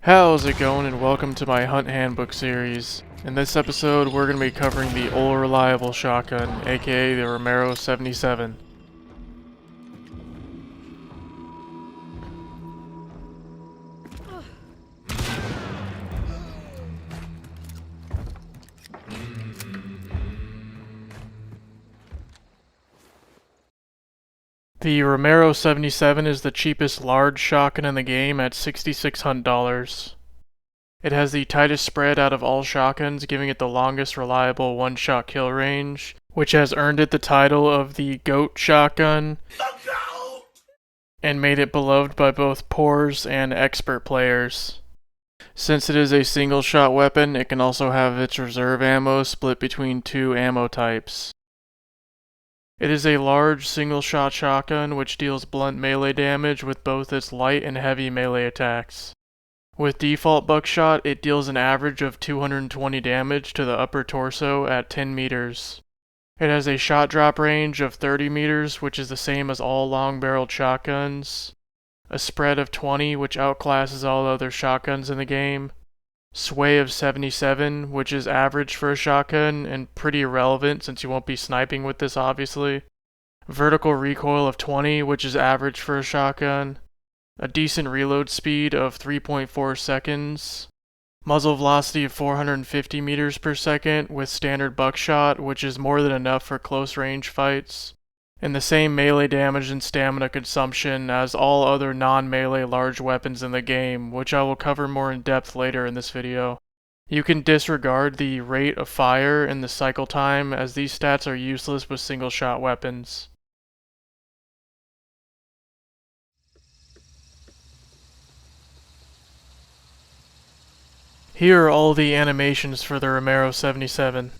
How's it going, and welcome to my Hunt Handbook series. In this episode, we're going to be covering the Old Reliable Shotgun, aka the Romero 77. The Romero 77 is the cheapest large shotgun in the game at $6,600. It has the tightest spread out of all shotguns, giving it the longest reliable one-shot kill range, which has earned it the title of the GOAT shotgun, and made it beloved by both pros and expert players. Since it is a single-shot weapon, it can also have its reserve ammo split between two ammo types. It is a large single-shot shotgun which deals blunt melee damage with both its light and heavy melee attacks. With default Buckshot, it deals an average of 220 damage to the upper torso at 10 meters. It has a shot drop range of 30 meters, which is the same as all long-barreled shotguns, a spread of 20, which outclasses all other shotguns in the game, sway of 77, which is average for a shotgun and pretty irrelevant since you won't be sniping with this obviously, vertical recoil of 20, which is average for a shotgun, a decent reload speed of 3.4 seconds, muzzle velocity of 450 meters per second with standard Buckshot, which is more than enough for close range fights, and the same melee damage and stamina consumption as all other non-melee large weapons in the game, which I will cover more in depth later in this video. You can disregard the rate of fire and the cycle time, as these stats are useless with single-shot weapons. Here are all the animations for the Romero 77.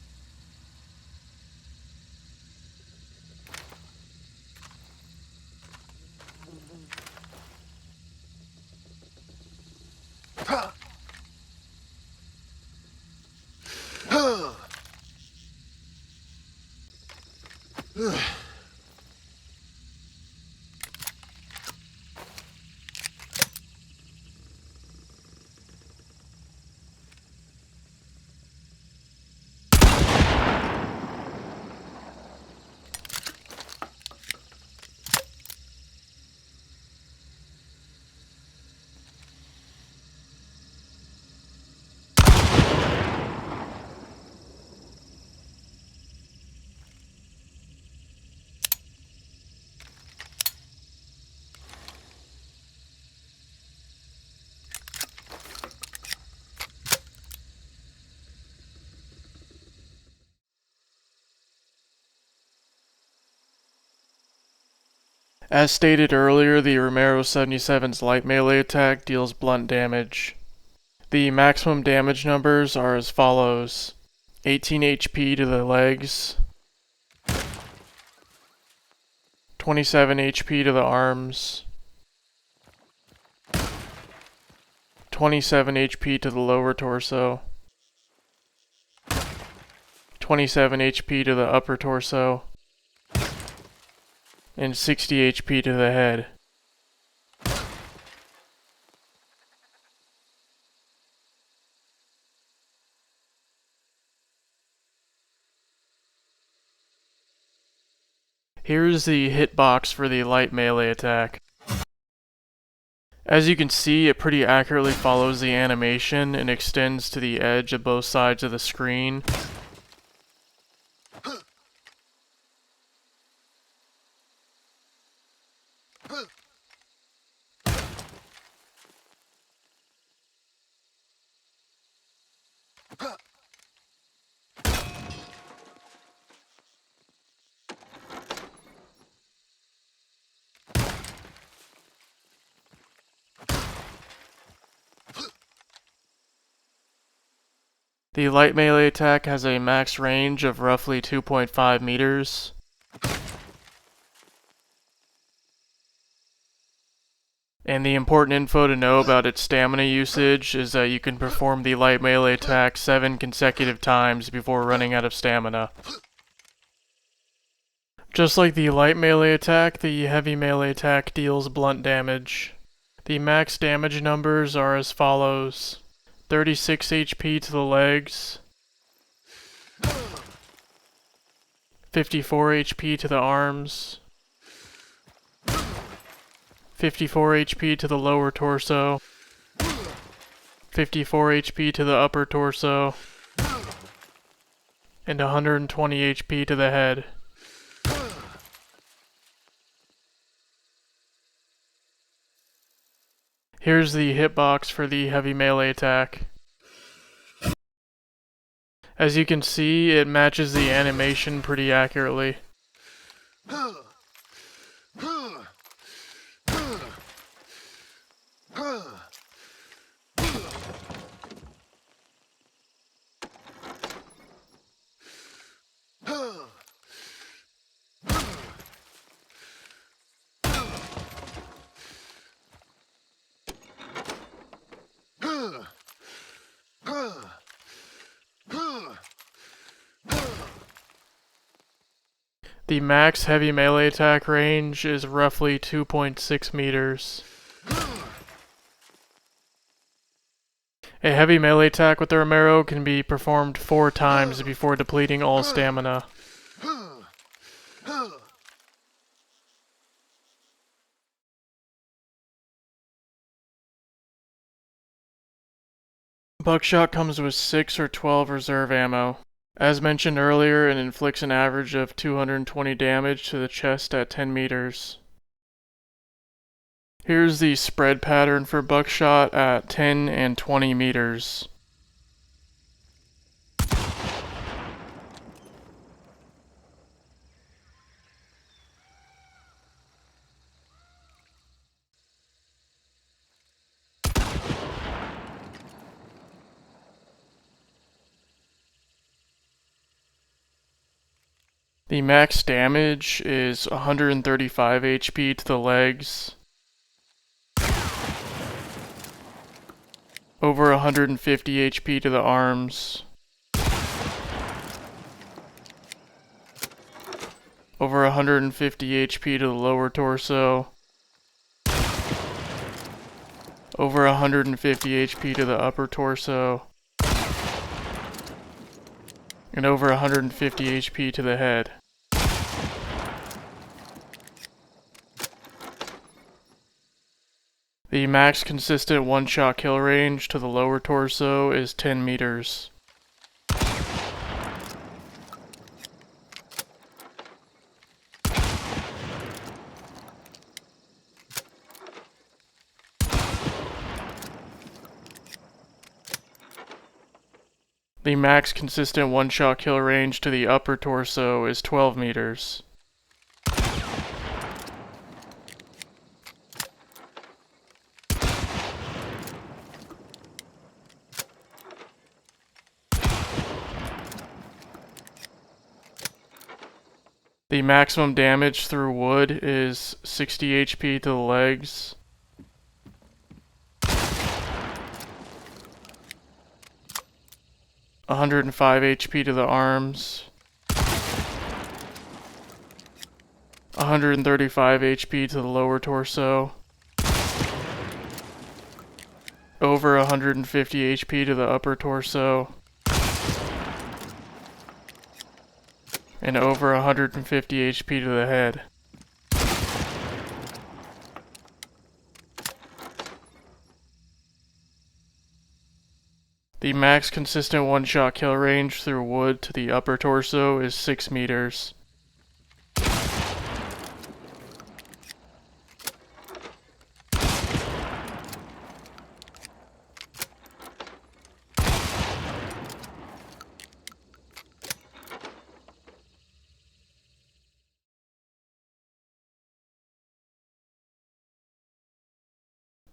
As stated earlier, the Romero 77's light melee attack deals blunt damage. The maximum damage numbers are as follows: 18 HP to the legs, 27 HP to the arms, 27 HP to the lower torso, 27 HP to the upper torso, and 60 HP to the head. Here is the hitbox for the light melee attack. As you can see, it pretty accurately follows the animation and extends to the edge of both sides of the screen. The light melee attack has a max range of roughly 2.5 meters. And the important info to know about its stamina usage is that you can perform the light melee attack 7 consecutive times before running out of stamina. Just like the light melee attack, the heavy melee attack deals blunt damage. The max damage numbers are as follows: 36 HP to the legs, 54 HP to the arms, 54 HP to the lower torso, 54 HP to the upper torso, and 120 HP to the head. Here's the hitbox for the heavy melee attack. As you can see, it matches the animation pretty accurately. The max heavy melee attack range is roughly 2.6 meters. A heavy melee attack with the Romero can be performed 4 times before depleting all stamina. Buckshot comes with 6 or 12 reserve ammo. As mentioned earlier, it inflicts an average of 220 damage to the chest at 10 meters. Here's the spread pattern for Buckshot at 10 and 20 meters. The max damage is 135 HP to the legs, over 150 HP to the arms, over 150 HP to the lower torso, over 150 HP to the upper torso, and over 150 HP to the head. The max consistent one-shot kill range to the lower torso is 10 meters. The max consistent one-shot kill range to the upper torso is 12 meters. The maximum damage through wood is 60 HP to the legs, 105 HP to the arms, 135 HP to the lower torso, over 150 HP to the upper torso, and over 150 HP to the head. The max consistent one-shot kill range through wood to the upper torso is 6 meters.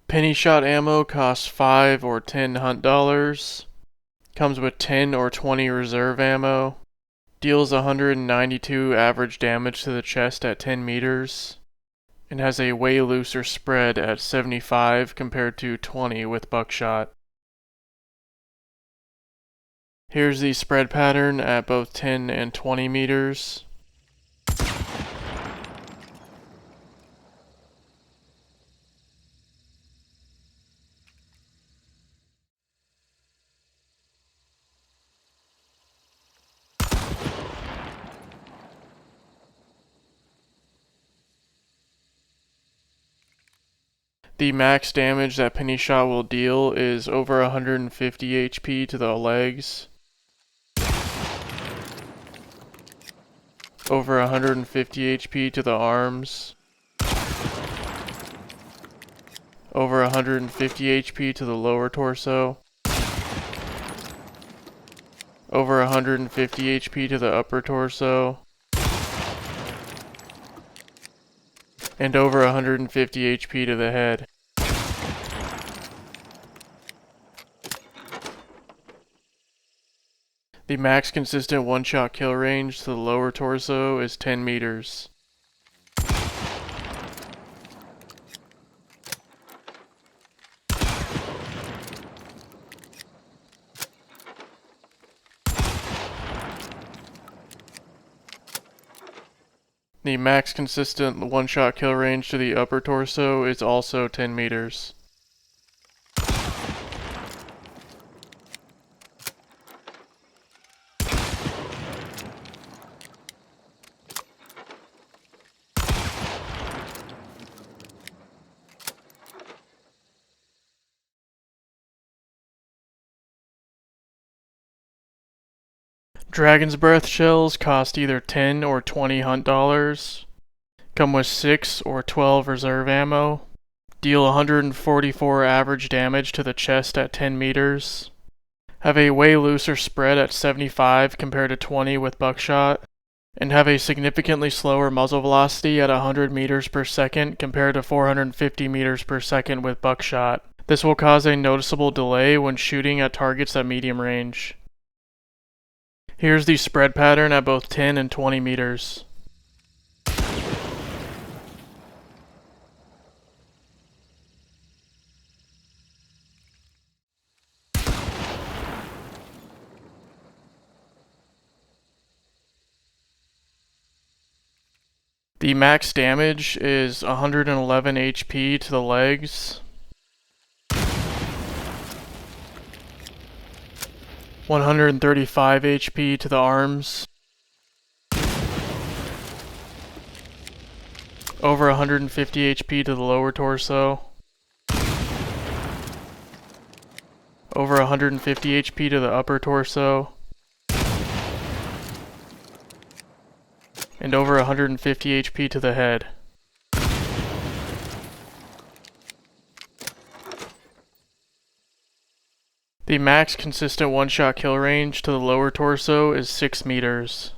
Pennyshot ammo costs 5 or 10 hunt dollars, comes with 10 or 20 reserve ammo, deals 192 average damage to the chest at 10 meters, and has a way looser spread at 75 compared to 20 with Buckshot. Here's the spread pattern at both 10 and 20 meters. The max damage that Pennyshot will deal is over 150 HP to the legs, over 150 HP to the arms, over 150 HP to the lower torso, over 150 HP to the upper torso, and over 150 HP to the head. The max consistent one-shot kill range to the lower torso is 10 meters. The max consistent one-shot kill range to the upper torso is also 10 meters. Dragon's Breath shells cost either 10 or 20 hunt dollars, come with 6 or 12 reserve ammo, deal 144 average damage to the chest at 10 meters, have a way looser spread at 75 compared to 20 with Buckshot, and have a significantly slower muzzle velocity at 100 meters per second compared to 450 meters per second with Buckshot. This will cause a noticeable delay when shooting at targets at medium range. Here's the spread pattern at both 10 and 20 meters. The max damage is 111 HP to the legs, 135 HP to the arms, over 150 HP to the lower torso, over 150 HP to the upper torso, and over 150 HP to the head. The max consistent one-shot kill range to the lower torso is 6 meters.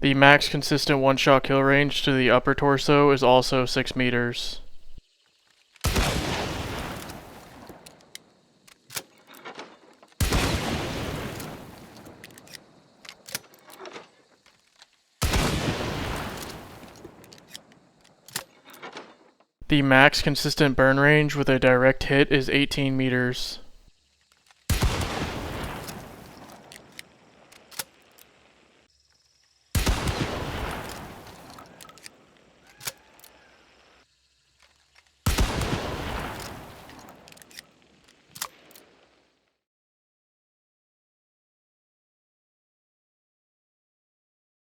The max consistent one-shot kill range to the upper torso is also 6 meters. The max consistent burn range with a direct hit is 18 meters.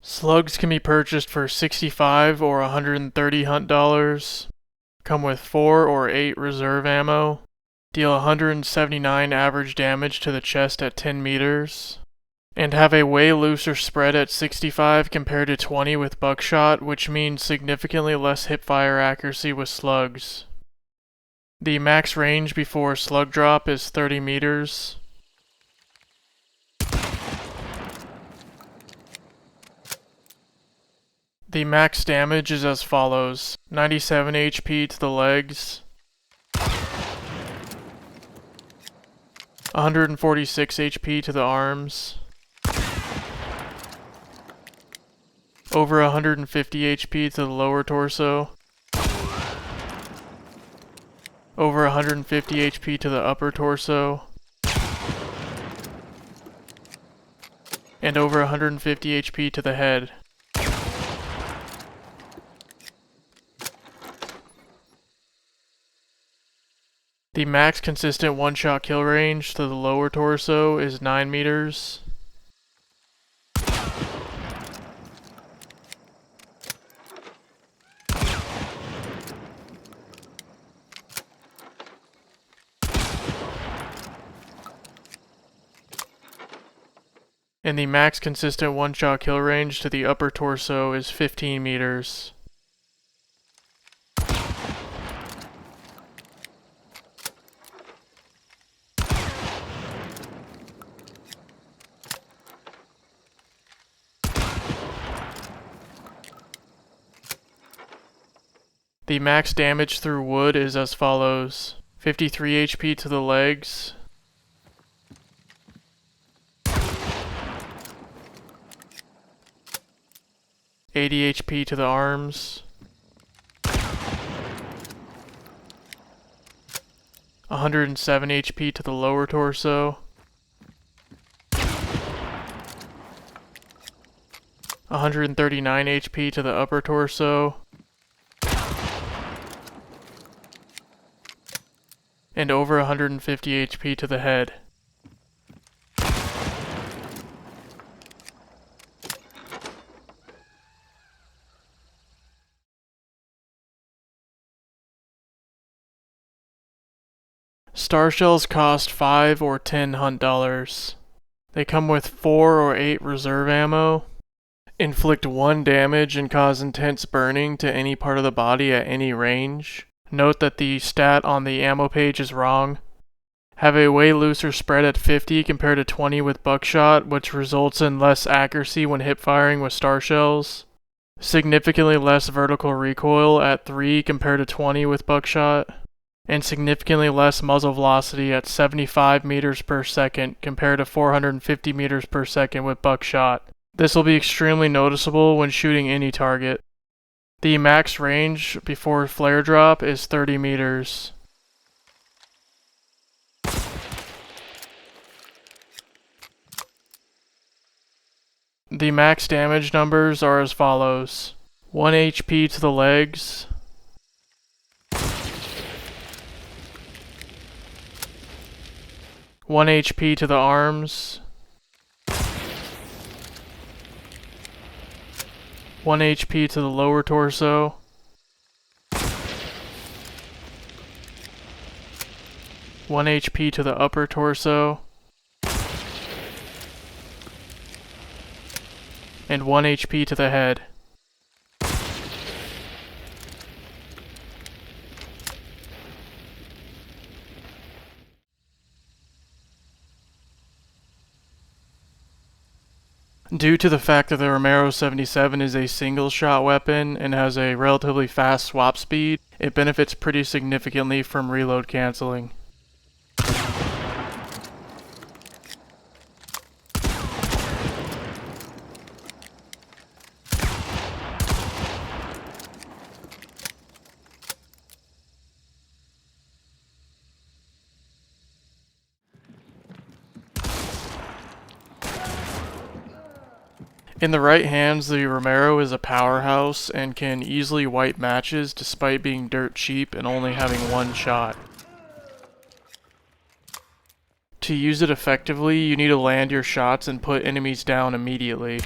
Slugs can be purchased for 65 or 130 hunt dollars, come with 4 or 8 reserve ammo, deal 179 average damage to the chest at 10 meters, and have a way looser spread at 65 compared to 20 with Buckshot, which means significantly less hipfire accuracy with slugs. The max range before slug drop is 30 meters. The max damage is as follows: 97 HP to the legs, 146 HP to the arms, over 150 HP to the lower torso, over 150 HP to the upper torso, and over 150 HP to the head. The max consistent one-shot kill range to the lower torso is 9 meters. And the max consistent one-shot kill range to the upper torso is 15 meters. The max damage through wood is as follows: 53 HP to the legs, 80 HP to the arms, 107 HP to the lower torso, 139 HP to the upper torso, and over 150 HP to the head. Starshells cost 5 or 10 hunt dollars. They come with 4 or 8 reserve ammo, inflict 1 damage and cause intense burning to any part of the body at any range. Note that the stat on the ammo page is wrong. Have a way looser spread at 50 compared to 20 with Buckshot, which results in less accuracy when hip firing with Starshells. Significantly less vertical recoil at 3 compared to 20 with Buckshot. And significantly less muzzle velocity at 75 meters per second compared to 450 meters per second with Buckshot. This will be extremely noticeable when shooting any target. The max range before flare drop is 30 meters. The max damage numbers are as follows: 1 HP to the legs, 1 HP to the arms, 1 HP to the lower torso, 1 HP to the upper torso, and 1 HP to the head. Due to the fact that the Romero 77 is a single-shot weapon and has a relatively fast swap speed, it benefits pretty significantly from reload canceling. In the right hands, the Romero is a powerhouse and can easily wipe matches despite being dirt cheap and only having 1 shot. To use it effectively, you need to land your shots and put enemies down immediately.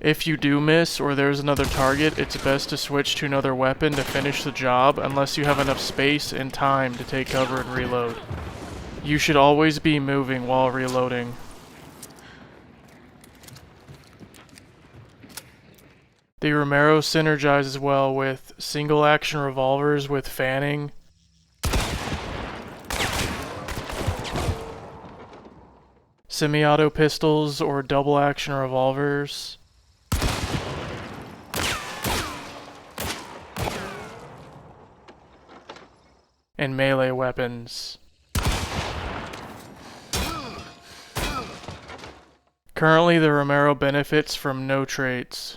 If you do miss or there's another target, it's best to switch to another weapon to finish the job unless you have enough space and time to take cover and reload. You should always be moving while reloading. The Romero synergizes well with single action revolvers with fanning, semi-auto pistols or double action revolvers, and melee weapons. Currently, the Romero benefits from no traits.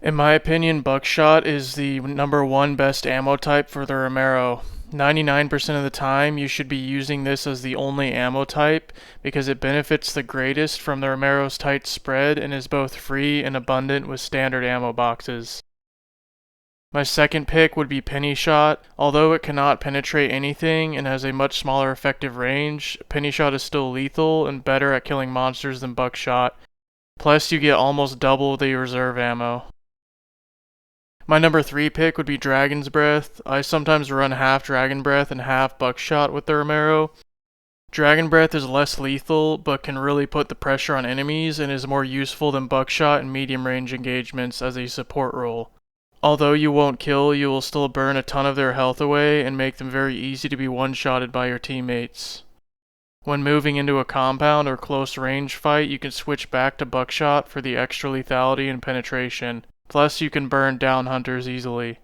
In my opinion, Buckshot is the #1 best ammo type for the Romero. 99% of the time, you should be using this as the only ammo type because it benefits the greatest from the Romero's tight spread and is both free and abundant with standard ammo boxes. My second pick would be Pennyshot. Although it cannot penetrate anything and has a much smaller effective range, Pennyshot is still lethal and better at killing monsters than Buckshot. Plus, you get almost double the reserve ammo. My number 3 pick would be Dragon's Breath. I sometimes run half Dragon Breath and half Buckshot with the Romero. Dragon Breath is less lethal, but can really put the pressure on enemies and is more useful than Buckshot in medium range engagements as a support role. Although you won't kill, you will still burn a ton of their health away and make them very easy to be one-shotted by your teammates. When moving into a compound or close range fight, you can switch back to Buckshot for the extra lethality and penetration. Plus, you can burn down hunters easily.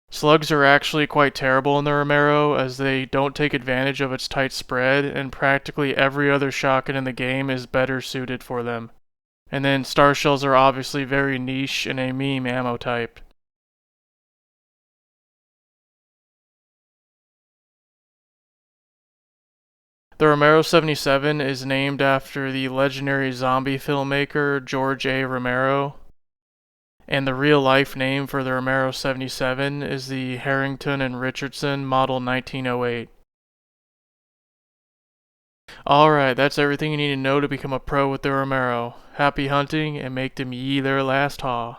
Slugs are actually quite terrible in the Romero as they don't take advantage of its tight spread, and practically every other shotgun in the game is better suited for them. And then Starshells are obviously very niche and a meme ammo type. The Romero 77 is named after the legendary zombie filmmaker George A. Romero. And the real-life name for the Romero 77 is the Harrington and Richardson Model 1908. Alright, that's everything you need to know to become a pro with the Romero. Happy hunting, and make them ye their last haw.